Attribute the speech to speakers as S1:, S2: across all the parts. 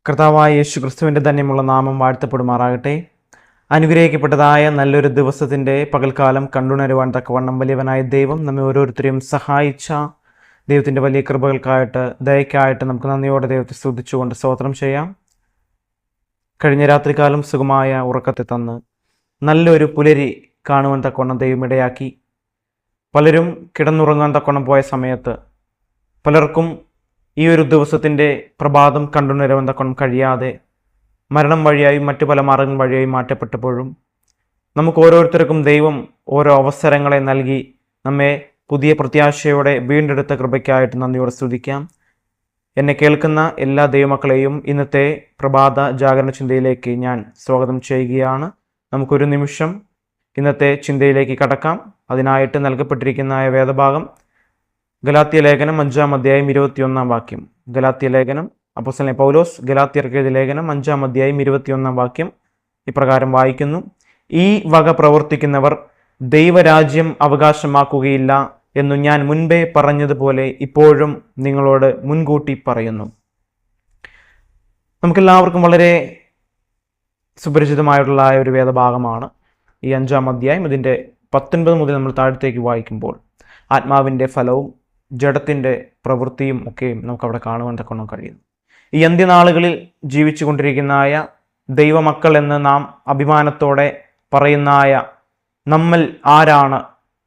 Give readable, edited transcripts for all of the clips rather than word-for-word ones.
S1: കർത്താവായ യേശു ക്രിസ്തുവിൻ്റെ ധന്യമുള്ള നാമം വാഴ്ത്തപ്പെടുമാറാകട്ടെ. അനുഗ്രഹിക്കപ്പെട്ടതായ നല്ലൊരു ദിവസത്തിൻ്റെ പകൽക്കാലം കണ്ടുണരുവാൻ തക്കവണ്ണം വലിയവനായ ദൈവം നമ്മെ ഓരോരുത്തരെയും സഹായിച്ച ദൈവത്തിൻ്റെ വലിയ കൃപകൾക്കായിട്ട്, ദയക്കായിട്ട് നമുക്ക് നന്ദിയോടെ ദൈവത്തെ സ്തുതിച്ചുകൊണ്ട് സ്തോത്രം ചെയ്യാം. കഴിഞ്ഞ രാത്രികാലം സുഖമായ ഉറക്കത്തെ തന്ന് നല്ലൊരു പുലരി കാണുവാൻ തക്കവണ്ണം ദൈവം ഇടയാക്കി. പലരും കിടന്നുറങ്ങാൻ തക്കവണ്ണം പോയ സമയത്ത് പലർക്കും ഈ ഒരു ദിവസത്തിൻ്റെ പ്രഭാതം കണ്ടുണരുവാൻ തക്കവണ്ണം കഴിയാതെ മരണം വഴിയായും മറ്റു പല മാർഗങ്ങൾ വഴിയായും മാറ്റപ്പെട്ടപ്പോഴും നമുക്ക് ഓരോരുത്തർക്കും ദൈവം ഓരോ അവസരങ്ങളെ നൽകി നമ്മെ പുതിയ പ്രത്യാശയോടെ വീണ്ടെടുത്ത കൃപയ്ക്കായിട്ട് നന്ദിയോടെ സ്തുതിക്കാം. എന്നെ കേൾക്കുന്ന എല്ലാ ദൈവമക്കളെയും ഇന്നത്തെ പ്രഭാത ജാഗരണ ചിന്തയിലേക്ക് ഞാൻ സ്വാഗതം ചെയ്യുകയാണ്. നമുക്കൊരു നിമിഷം ഇന്നത്തെ ചിന്തയിലേക്ക് കടക്കാം. അതിനായിട്ട് നൽകപ്പെട്ടിരിക്കുന്ന വേദഭാഗം ഗലാത്യ ലേഖനം 5-ാം അധ്യായം 21-ാം വാക്യം. ഗലാത്യ ലേഖനം അപ്പോസ്തലനായ പൗലോസ് ഗലാത്യർക്ക് എഴുതിയ ലേഖനം 5-ാം അധ്യായം 21-ാം വാക്യം ഇപ്രകാരം വായിക്കുന്നു: ഈ വക പ്രവർത്തിക്കുന്നവർ ദൈവരാജ്യം അവകാശമാക്കുകയില്ല എന്നു ഞാൻ മുൻപേ പറഞ്ഞതുപോലെ ഇപ്പോഴും നിങ്ങളോട് മുൻകൂട്ടി പറയുന്നു. നമുക്കെല്ലാവർക്കും വളരെ സുപരിചിതമായിട്ടുള്ള ഒരു വേദഭാഗമാണ് ഈ 5-ാം അധ്യായം. ഇതിൻ്റെ 19 മുതൽ നമ്മൾ താഴത്തേക്ക് വായിക്കുമ്പോൾ ആത്മാവിൻ്റെ ഫലവും ജഡത്തിൻ്റെ പ്രവൃത്തിയും ഒക്കെയും നമുക്കവിടെ കാണുവാൻ തക്കണം കഴിയുന്നു. ഈ അന്ത്യനാളുകളിൽ ജീവിച്ചു കൊണ്ടിരിക്കുന്നതായ ദൈവമക്കൾ എന്ന് നാം അഭിമാനത്തോടെ പറയുന്നതായ നമ്മൾ ആരാണ്,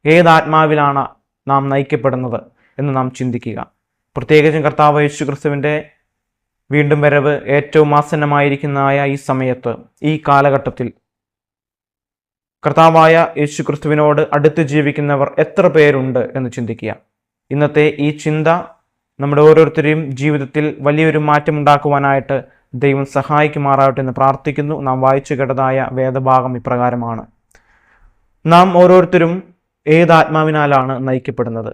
S1: ഏതാത്മാവിലാണ് നാം നയിക്കപ്പെടുന്നത് എന്ന് നാം ചിന്തിക്കുക. പ്രത്യേകിച്ചും കർത്താവ് യേശു ക്രിസ്തുവിൻ്റെ വീണ്ടും വരവ് ഏറ്റവും ആസന്നമായിരിക്കുന്നതായ ഈ സമയത്ത്, ഈ കാലഘട്ടത്തിൽ കർത്താവായ യേശു ക്രിസ്തുവിനോട് അടുത്ത് ജീവിക്കുന്നവർ എത്ര പേരുണ്ട് എന്ന് ചിന്തിക്കുക. ഇന്നത്തെ ഈ ചിന്ത നമ്മുടെ ഓരോരുത്തരെയും ജീവിതത്തിൽ വലിയൊരു മാറ്റം ഉണ്ടാക്കുവാനായിട്ട് ദൈവം സഹായിക്കുമാറാവട്ടെ എന്ന് പ്രാർത്ഥിക്കുന്നു. നാം വായിച്ചു കേട്ടതായ വേദഭാഗം ഇപ്രകാരമാണ്: നാം ഓരോരുത്തരും ഏതാത്മാവിനാലാണ് നയിക്കപ്പെടുന്നത്.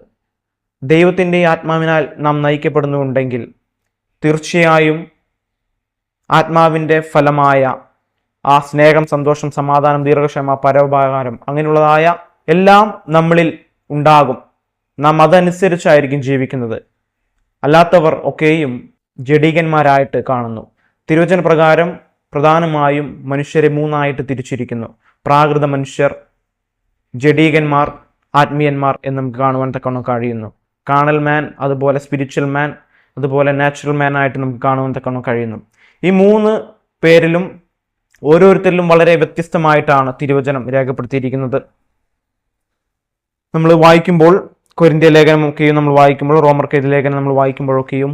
S1: ദൈവത്തിൻ്റെ ആത്മാവിനാൽ നാം നയിക്കപ്പെടുന്നുണ്ടെങ്കിൽ തീർച്ചയായും ആത്മാവിൻ്റെ ഫലമായ ആ സ്നേഹം, സന്തോഷം, സമാധാനം, ദീർഘക്ഷമ, പരോപകാരം അങ്ങനെയുള്ളതായ എല്ലാം നമ്മളിൽ ഉണ്ടാകും. നാം അതനുസരിച്ചായിരിക്കും ജീവിക്കുന്നത്. അല്ലാത്തവർ ഒക്കെയും ജഡികന്മാരായിട്ട് കാണുന്നു. തിരുവചന പ്രകാരം പ്രധാനമായും മനുഷ്യരെ 3ആയിട്ട് തിരിച്ചിരിക്കുന്നു: പ്രാകൃത മനുഷ്യർ, ജഡീകന്മാർ, ആത്മീയന്മാർ എന്ന് നമുക്ക് കാണുവാൻ തക്കവണ്ണം കഴിയുന്നു. കാണൽ മാൻ, അതുപോലെ സ്പിരിച്വൽ മാൻ, അതുപോലെ നാച്ചുറൽ മാൻ ആയിട്ട് നമുക്ക് കാണുവാൻ തക്കവണ്ണം കഴിയുന്നു. ഈ 3 പേരിലും ഓരോരുത്തരിലും വളരെ വ്യത്യസ്തമായിട്ടാണ് തിരുവചനം രേഖപ്പെടുത്തിയിരിക്കുന്നത്. നമ്മൾ വായിക്കുമ്പോൾ കൊരിന്ത്യ ലേഖനമൊക്കെയും നമ്മൾ വായിക്കുമ്പോൾ, റോമർക്ക് ലേഖനം നമ്മൾ വായിക്കുമ്പോഴൊക്കെയും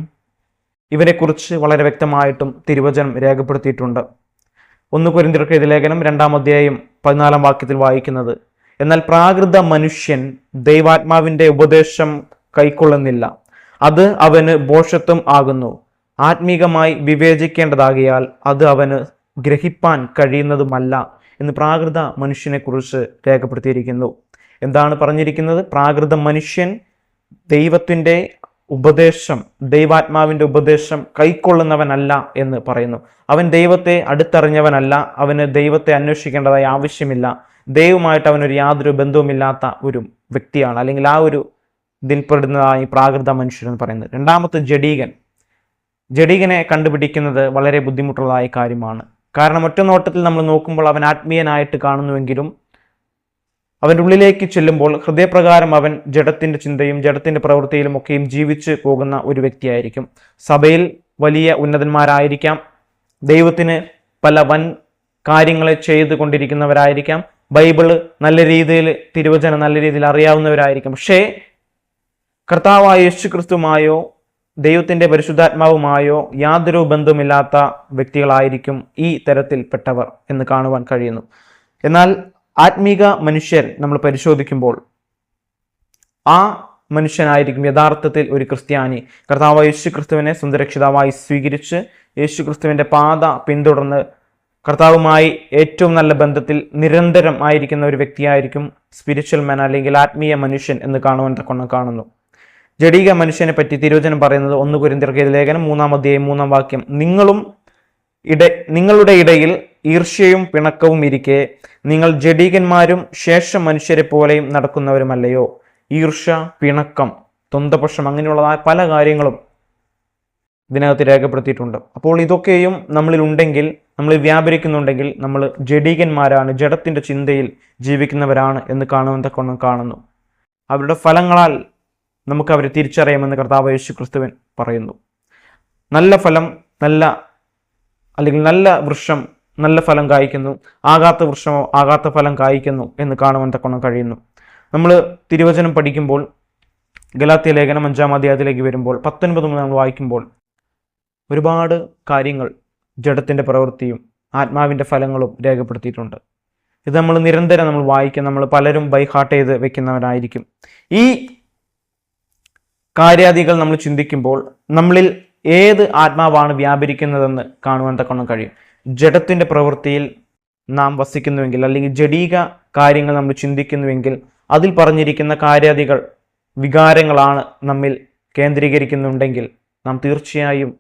S1: ഇവരെക്കുറിച്ച് വളരെ വ്യക്തമായിട്ടും തിരുവചനം രേഖപ്പെടുത്തിയിട്ടുണ്ട്. 1 കൊരിന്ത്യർക്ക് ലേഖനം 2-ാം അധ്യായം 14-ാം വാക്യത്തിൽ വായിക്കുന്നത്: എന്നാൽ പ്രാകൃത മനുഷ്യൻ ദൈവാത്മാവിൻ്റെ ഉപദേശം കൈക്കൊള്ളുന്നില്ല, അത് അവന് ഭോഷത്വം ആകുന്നു. ആത്മീകമായി വിവേചിക്കേണ്ടതാകിയാൽ അത് അവന് ഗ്രഹിപ്പാൻ കഴിയുന്നതുമല്ല എന്ന് പ്രാകൃത മനുഷ്യനെ കുറിച്ച് രേഖപ്പെടുത്തിയിരിക്കുന്നു. എന്താണ് പറഞ്ഞിരിക്കുന്നത്? പ്രാകൃത മനുഷ്യൻ ദൈവത്തിൻ്റെ ഉപദേശം, ദൈവാത്മാവിൻ്റെ ഉപദേശം കൈക്കൊള്ളുന്നവനല്ല എന്ന് പറയുന്നു. അവൻ ദൈവത്തെ അടുത്തറിഞ്ഞവനല്ല, അവന് ദൈവത്തെ അന്വേഷിക്കേണ്ടതായ ആവശ്യമില്ല, ദൈവമായിട്ട് അവനൊരു യാതൊരു ബന്ധവുമില്ലാത്ത ഒരു വ്യക്തിയാണ്, അല്ലെങ്കിൽ ആ ഒരു ഇതിൽപ്പെടുന്നതായി പ്രാകൃത മനുഷ്യൻ എന്ന് പറയുന്നത്. 2-മത്തെ ജഡീകനെ കണ്ടുപിടിക്കുന്നത് വളരെ ബുദ്ധിമുട്ടുള്ളതായ കാര്യമാണ്. കാരണം ഒറ്റ നോട്ടത്തിൽ നമ്മൾ നോക്കുമ്പോൾ അവൻ ആത്മീയനായിട്ട് കാണുന്നുവെങ്കിലും അവൻ്റെ ഉള്ളിലേക്ക് ചെല്ലുമ്പോൾ ഹൃദയപ്രകാരം അവൻ ജഡത്തിൻ്റെ ചിന്തയും ജഡത്തിൻ്റെ പ്രവൃത്തിയിലും ഒക്കെയും ജീവിച്ച് പോകുന്ന ഒരു വ്യക്തിയായിരിക്കും. സഭയിൽ വലിയ ഉന്നതന്മാരായിരിക്കാം, ദൈവത്തിന് പല വൻ കാര്യങ്ങളെ ചെയ്തു കൊണ്ടിരിക്കുന്നവരായിരിക്കാം, ബൈബിള് നല്ല രീതിയിൽ, തിരുവചനം നല്ല രീതിയിൽ അറിയാവുന്നവരായിരിക്കും. പക്ഷേ കർത്താവായ യേശു ക്രിസ്തുവുമായോ ദൈവത്തിൻ്റെ പരിശുദ്ധാത്മാവുമായോ യാതൊരു ബന്ധവുമില്ലാത്ത വ്യക്തികളായിരിക്കും ഈ തരത്തിൽപ്പെട്ടവർ എന്ന് കാണുവാൻ കഴിയുന്നു. എന്നാൽ ആത്മീക മനുഷ്യർ നമ്മൾ പരിശോധിക്കുമ്പോൾ ആ മനുഷ്യനായിരിക്കും യഥാർത്ഥത്തിൽ ഒരു ക്രിസ്ത്യാനി. കർത്താവായ യേശു ക്രിസ്തുവിനെ സ്വന്തരക്ഷിതാവായി സ്വീകരിച്ച് യേശു ക്രിസ്തുവിൻ്റെ പാത പിന്തുടർന്ന് കർത്താവുമായി ഏറ്റവും നല്ല ബന്ധത്തിൽ നിരന്തരം ആയിരിക്കുന്ന ഒരു വ്യക്തിയായിരിക്കും സ്പിരിച്വൽ മാൻ, അല്ലെങ്കിൽ ആത്മീയ മനുഷ്യൻ എന്ന് കാണുവാൻ തക്കവണ്ണം കാണുന്നു. ജഡീക മനുഷ്യനെ പറ്റി തിരുവചനം പറയുന്നത് 1 കൊരിന്ത്യർക്ക് ലേഖനം 3-ാം അധ്യായം 3-ാം വാക്യം: നിങ്ങളുടെ ഇടയിൽ ഈർഷ്യയും പിണക്കവും ഇരിക്കെ നിങ്ങൾ ജഡീകന്മാരും ശേഷ മനുഷ്യരെ പോലെയും നടക്കുന്നവരുമല്ലയോ? ഈർഷ്യ, പിണക്കം, തൊന്തപക്ഷം അങ്ങനെയുള്ളതായ പല കാര്യങ്ങളും ഇതിനകത്ത് രേഖപ്പെടുത്തിയിട്ടുണ്ട്. അപ്പോൾ ഇതൊക്കെയും നമ്മളിൽ ഉണ്ടെങ്കിൽ, നമ്മൾ വ്യാപരിക്കുന്നുണ്ടെങ്കിൽ, നമ്മൾ ജഡീകന്മാരാണ്, ജഡത്തിൻ്റെ ചിന്തയിൽ ജീവിക്കുന്നവരാണ് എന്ന് കാണുവാൻ കാണുന്നു. അവരുടെ ഫലങ്ങളാൽ നമുക്ക് അവരെ തിരിച്ചറിയാമെന്ന് കർത്താവ് യേശു ക്രിസ്തുവൻ പറയുന്നു. നല്ല ഫലം അല്ലെങ്കിൽ നല്ല വൃക്ഷം നല്ല ഫലം കായ്ക്കുന്നു, ആകാത്ത വൃക്ഷമോ ആകാത്ത ഫലം കായ്ക്കുന്നു എന്ന് കാണുവാൻ കഴിയുന്നു. നമ്മൾ തിരുവചനം പഠിക്കുമ്പോൾ ഗലാത്യ ലേഖനം 5-ാം അധ്യായത്തിലേക്ക് വരുമ്പോൾ 19 മുതൽ നമ്മൾ വായിക്കുമ്പോൾ ഒരുപാട് കാര്യങ്ങൾ ജഡത്തിൻ്റെ പ്രവൃത്തിയും ആത്മാവിൻ്റെ ഫലങ്ങളും രേഖപ്പെടുത്തിയിട്ടുണ്ട്. ഇത് നമ്മൾ നിരന്തരം നമ്മൾ വായിക്കും, നമ്മൾ പലരും ബൈഹാർട്ട് ചെയ്ത് വെക്കുന്നവരായിരിക്കും. ഈ കാര്യാദികൾ നമ്മൾ ചിന്തിക്കുമ്പോൾ നമ്മളിൽ ഏത് ആത്മാവാണ് വ്യാപരിക്കുന്നതെന്ന് കാണുവാൻ കഴിയും. ജഡത്തിൻ്റെ പ്രവൃത്തിയിൽ നാം വസിക്കുന്നുവെങ്കിൽ, അല്ലെങ്കിൽ ജഡീക കാര്യങ്ങൾ നമ്മൾ ചിന്തിക്കുന്നുവെങ്കിൽ, അതിൽ പറഞ്ഞിരിക്കുന്ന കാര്യാദികൾ വികാരങ്ങളാണ് നമ്മിൽ കേന്ദ്രീകരിക്കുന്നുണ്ടെങ്കിൽ, നാം തീർച്ചയായും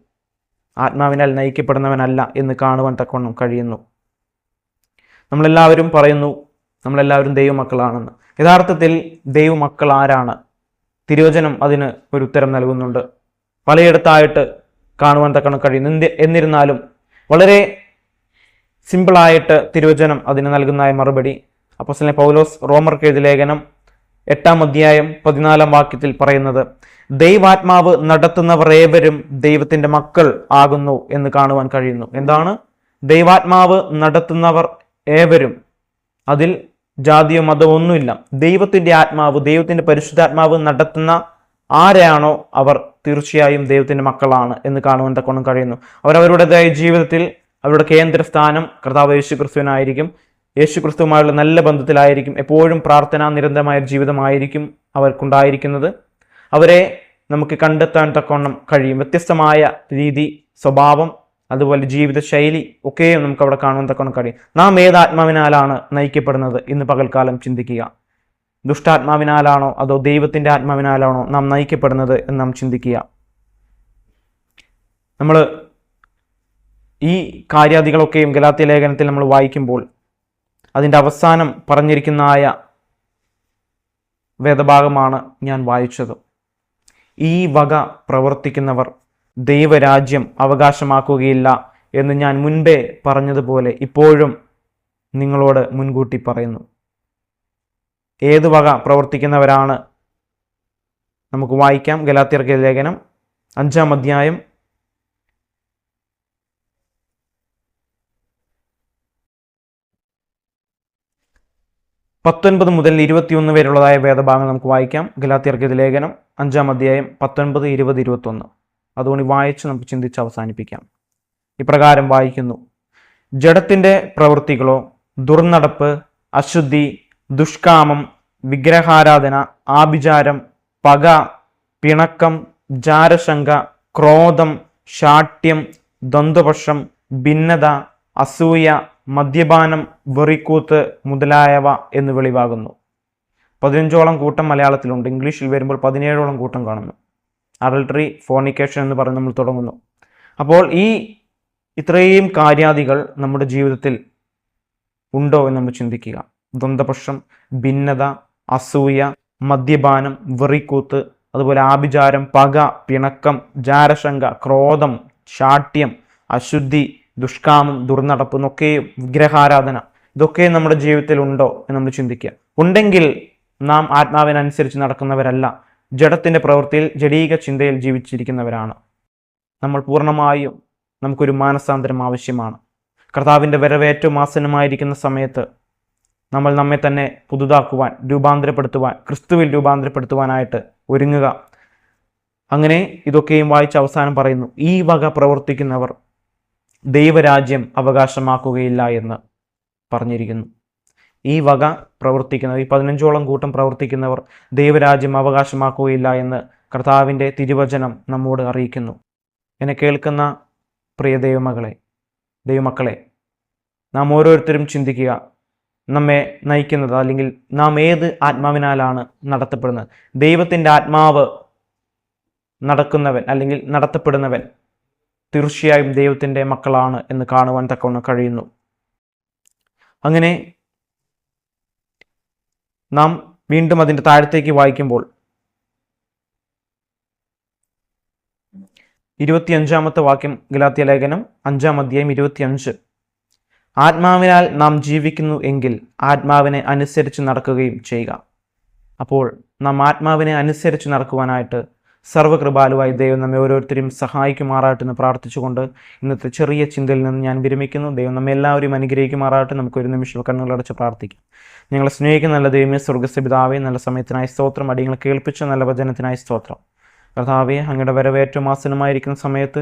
S1: ആത്മാവിനാൽ നയിക്കപ്പെടുന്നവനല്ല എന്ന് കാണുവാൻ കഴിയുന്നു. നമ്മളെല്ലാവരും പറയുന്നു നമ്മളെല്ലാവരും ദൈവമക്കളാണെന്ന്. യഥാർത്ഥത്തിൽ ദൈവമക്കൾ ആരാണ്? തിരുവചനം അതിന് ഒരു ഉത്തരം നൽകുന്നുണ്ട്. പലയിടത്തായിട്ട് കാണുവാൻ കഴിയുന്നു. എന്നിരുന്നാലും വളരെ സിമ്പിളായിട്ട് തിരുവചനം അതിന് നൽകുന്നതായ മറുപടി അപ്പോസ്തലൻ പൗലോസ് റോമർക്ക് എഴുതിയ ലേഖനം 8-ാം അധ്യായം 14-ാം വാക്യത്തിൽ പറയുന്നത്, ദൈവാത്മാവ് നടത്തുന്നവർ ഏവരും ദൈവത്തിൻ്റെ മക്കൾ ആകുന്നു എന്ന് കാണുവാൻ കഴിയുന്നു. എന്താണ് ദൈവാത്മാവ് നടത്തുന്നവർ ഏവരും? അതിൽ ജാതിയോ മതമോ ഒന്നുമില്ല. ദൈവത്തിൻ്റെ ആത്മാവ്, ദൈവത്തിൻ്റെ പരിശുദ്ധാത്മാവ് നടത്തുന്ന ആരാണോ അവർ തീർച്ചയായും ദൈവത്തിൻ്റെ മക്കളാണ് എന്ന് കാണുവാൻ കഴിയുന്നു. അവരവരുടേതായ ജീവിതത്തിൽ അവരുടെ കേന്ദ്രസ്ഥാനം കർത്താവ് യേശു ക്രിസ്തുവിനായിരിക്കും. യേശു ക്രിസ്തുവുമായുള്ള നല്ല ബന്ധത്തിലായിരിക്കും. എപ്പോഴും പ്രാർത്ഥന നിരന്തരമായ ജീവിതമായിരിക്കും അവർക്കുണ്ടായിരിക്കുന്നത്. അവരെ നമുക്ക് കണ്ടെത്താൻ കഴിയും. വ്യത്യസ്തമായ രീതി, സ്വഭാവം, അതുപോലെ ജീവിതശൈലി ഒക്കെയും നമുക്ക് അവിടെ കാണുവാൻ കഴിയും. നാം ഏത് ആത്മാവിനാലാണ് നയിക്കപ്പെടുന്നത് ഇന്ന് പകൽക്കാലം ചിന്തിക്കുക. ദുഷ്ടാത്മാവിനാലാണോ അതോ ദൈവത്തിൻ്റെ ആത്മാവിനാലാണോ നാം നയിക്കപ്പെടുന്നത് എന്ന് നാം ചിന്തിക്കുക. നമ്മൾ ഈ കാര്യാദികളൊക്കെയും ഗലാത്യ ലേഖനത്തിൽ നമ്മൾ വായിക്കുമ്പോൾ അതിൻ്റെ അവസാനം പറഞ്ഞിരിക്കുന്നതായ വേദഭാഗമാണ് ഞാൻ വായിച്ചത്. ഈ വക പ്രവർത്തിക്കുന്നവർ ദൈവരാജ്യം അവകാശമാക്കുകയില്ല എന്ന് ഞാൻ മുൻപേ പറഞ്ഞതുപോലെ ഇപ്പോഴും നിങ്ങളോട് മുൻകൂട്ടി പറയുന്നു. ഏത് വക പ്രവർത്തിക്കുന്നവരാണ്? നമുക്ക് വായിക്കാം. ഗലാത്യർക്ക് ലേഖനം 5-ാം അധ്യായം 19 മുതൽ 21 വരെയുള്ളതായ വേദഭാഗങ്ങൾ നമുക്ക് വായിക്കാം. ഗലാത്യർക്ക് ലേഖനം 5-ാം അധ്യായം 19, 20, 21. അതുകൊണ്ട് വായിച്ച് നമുക്ക് ചിന്തിച്ച് അവസാനിപ്പിക്കാം. ഇപ്രകാരം വായിക്കുന്നു: ജഡത്തിൻ്റെ പ്രവൃത്തികളോ ദുർനടപ്പ്, അശുദ്ധി, ദുഷ്കാമം, വിഗ്രഹാരാധന, ആഭിചാരം, പക, പിണക്കം, ജാരശങ്ക, ക്രോധം, ശാഠ്യം, ദ്വന്ദ്വപക്ഷം, ഭിന്നത, അസൂയ, മദ്യപാനം, വെറിക്കൂത്ത് മുതലായവ എന്ന് വെളിവാകുന്നു. 15ഓളം കൂട്ടം മലയാളത്തിലുണ്ട്. ഇംഗ്ലീഷിൽ വരുമ്പോൾ 17ഓളം കൂട്ടം കാണുന്നു. അഡൾട്ടറി, ഫോർണിക്കേഷൻ എന്ന് പറഞ്ഞ് നമ്മൾ തുടങ്ങുന്നു. അപ്പോൾ ഇത്രയും കാര്യാദികൾ നമ്മുടെ ജീവിതത്തിൽ ഉണ്ടോ എന്ന് നമ്മൾ ചിന്തിക്കുക. ദ്വന്ദ്വപക്ഷം, ഭിന്നത, അസൂയ, മദ്യപാനം, വെറിക്കൂത്ത്, അതുപോലെ ആഭിചാരം, പക, പിണക്കം, ജാരശങ്ക, ക്രോധം, ശാഠ്യം, അശുദ്ധി, ദുഷ്കാമം, ദുർനടപ്പ് എന്നൊക്കെയും വിഗ്രഹാരാധന, ഇതൊക്കെ നമ്മുടെ ജീവിതത്തിൽ ഉണ്ടോ എന്ന് നമ്മൾ ചിന്തിക്കുക. ഉണ്ടെങ്കിൽ നാം ആത്മാവിനനുസരിച്ച് നടക്കുന്നവരല്ല, ജഡത്തിൻ്റെ പ്രവൃത്തിയിൽ ജഡീക ചിന്തയിൽ ജീവിച്ചിരിക്കുന്നവരാണ്. നമ്മൾ പൂർണ്ണമായും നമുക്കൊരു മാനസാന്തരം ആവശ്യമാണ്. കർത്താവിൻ്റെ വരവ് ഏറ്റവും ആസന്നമായിരിക്കുന്ന സമയത്ത് നമ്മൾ നമ്മെ തന്നെ പുതുതാക്കുവാൻ, രൂപാന്തരപ്പെടുത്തുവാൻ, ക്രിസ്തുവിൽ രൂപാന്തരപ്പെടുത്തുവാനായിട്ട് ഒരുങ്ങുക. അങ്ങനെ ഇതൊക്കെയും വായിച്ച് അവസാനം പറയുന്നു, ഈ വക പ്രവർത്തിക്കുന്നവർ ദൈവരാജ്യം അവകാശമാക്കുകയില്ല എന്ന് പറഞ്ഞിരിക്കുന്നു. ഈ വക പ്രവർത്തിക്കുന്നവർ, ഈ 15ഓളം കൂട്ടം പ്രവർത്തിക്കുന്നവർ ദൈവരാജ്യം അവകാശമാക്കുകയില്ല എന്ന് കർത്താവിൻ്റെ തിരുവചനം നമ്മോട് അറിയിക്കുന്നു. എന്നെ കേൾക്കുന്ന പ്രിയ ദൈവമക്കളെ, നാം ഓരോരുത്തരും ചിന്തിക്കുക, നമ്മെ നയിക്കുന്നത് അല്ലെങ്കിൽ നാം ഏത് ആത്മാവിനാലാണ് നടത്തപ്പെടുന്നത്? ദൈവത്തിൻ്റെ ആത്മാവ് നടക്കുന്നവൻ അല്ലെങ്കിൽ നടത്തപ്പെടുന്നവൻ തീർച്ചയായും ദൈവത്തിൻ്റെ മക്കളാണ് എന്ന് കാണുവാൻ കഴിയുന്നു. അങ്ങനെ നാം വീണ്ടും അതിൻ്റെ താഴത്തേക്ക് വായിക്കുമ്പോൾ 25-ാമത്തെ വാക്യം, ഗലാത്യ ലേഖനം 5-ാം അധ്യായം 25. ആത്മാവിനാൽ നാം ജീവിക്കുന്നു എങ്കിൽ ആത്മാവിനെ അനുസരിച്ച് നടക്കുകയും ചെയ്യുക. അപ്പോൾ നാം ആത്മാവിനെ അനുസരിച്ച് നടക്കുവാനായിട്ട് സർവ്വകൃപാലുവായി ദൈവം നമ്മെ ഓരോരുത്തരെയും സഹായിക്കുമാറാട്ടെ എന്ന് പ്രാർത്ഥിച്ചുകൊണ്ട് ഇന്നത്തെ ചെറിയ ചിന്തയിൽ നിന്ന് ഞാൻ വിരമിക്കുന്നു. ദൈവം നമ്മെ എല്ലാവരും അനുഗ്രഹിക്കുമാറാട്ടെ. നമുക്കൊരു നിമിഷം കണ്ണുകളടച്ച് പ്രാർത്ഥിക്കാം. ഞങ്ങളെ സ്നേഹിക്കുന്ന നല്ല ദൈവമേ, സ്വർഗ്ഗസ്ഥ പിതാവേ, നല്ല സമയത്തിനായി സ്തോത്രം. അടിയങ്ങളെ കേൾപ്പിച്ച നല്ല വചനത്തിനായി സ്തോത്രം. കർത്താവേ, അങ്ങയുടെ വരവ് ഏറ്റവും ആസന്നമായിരിക്കുന്ന സമയത്ത്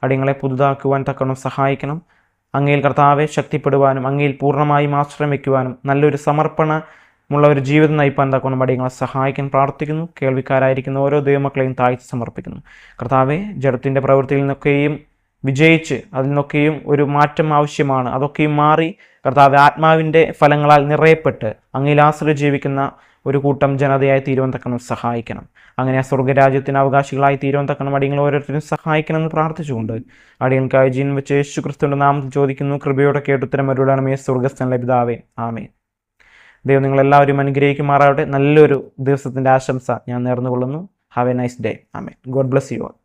S1: അടിയങ്ങളെ പുതുതാക്കുവാൻ തക്കവണ്ണം സഹായിക്കണം. അങ്ങയിൽ കർത്താവെ ശക്തിപ്പെടുവാനും അങ്ങയിൽ പൂർണ്ണമായും ആശ്രയം വയ്ക്കുവാനും നല്ലൊരു സമർപ്പണമുള്ള ഒരു ജീവിതം നയിപ്പാൻ തക്കവണ്ണം അടിയങ്ങളെ സഹായിക്കാൻ പ്രാർത്ഥിക്കുന്നു. കേൾവിക്കാരായിരിക്കുന്ന ഓരോ ദൈവമക്കളെയും താഴ്ത്തി സമർപ്പിക്കുന്നു. കർത്താവെ, ജഡത്തിൻ്റെ പ്രവൃത്തിയിൽ നിന്നൊക്കെയും വിജയിച്ച് അതിൽ നിന്നൊക്കെയും ഒരു മാറ്റം ആവശ്യമാണ്. അതൊക്കെയും മാറി കർത്താവെ ആത്മാവിൻ്റെ ഫലങ്ങളാൽ നിറയപ്പെട്ട് അങ്ങയിൽ ആശ്രയം ജീവിക്കുന്ന ഒരു കൂട്ടം ജനതയായി തീരുവാൻ തക്കണം സഹായിക്കണം. അങ്ങനെ ആ സ്വർഗ്ഗരാജ്യത്തിന് അവകാശികളായി തീരുവാൻ തക്കണം അടിയങ്ങൾ ഓരോരുത്തരും സഹായിക്കണമെന്ന് പ്രാർത്ഥിച്ചുകൊണ്ട് അടിയങ്ങൾക്കായി ജീവൻ വെച്ച് യേശു ക്രിസ്തുവിൻ്റെ നാമത്തിൽ ചോദിക്കുന്നു. കൃപയോടെ കേട്ടുത്തരം അരുളണമേ സ്വർഗ്ഗസ്ഥനായ പിതാവേ, ആമേൻ. ദൈവം നിങ്ങളെല്ലാവരും അനുഗ്രഹിക്കുമാറാവട്ടെ. നല്ലൊരു ദിവസത്തിൻ്റെ ആശംസ ഞാൻ നേർന്നുകൊള്ളുന്നു. Have a nice day. Amen. God bless you all.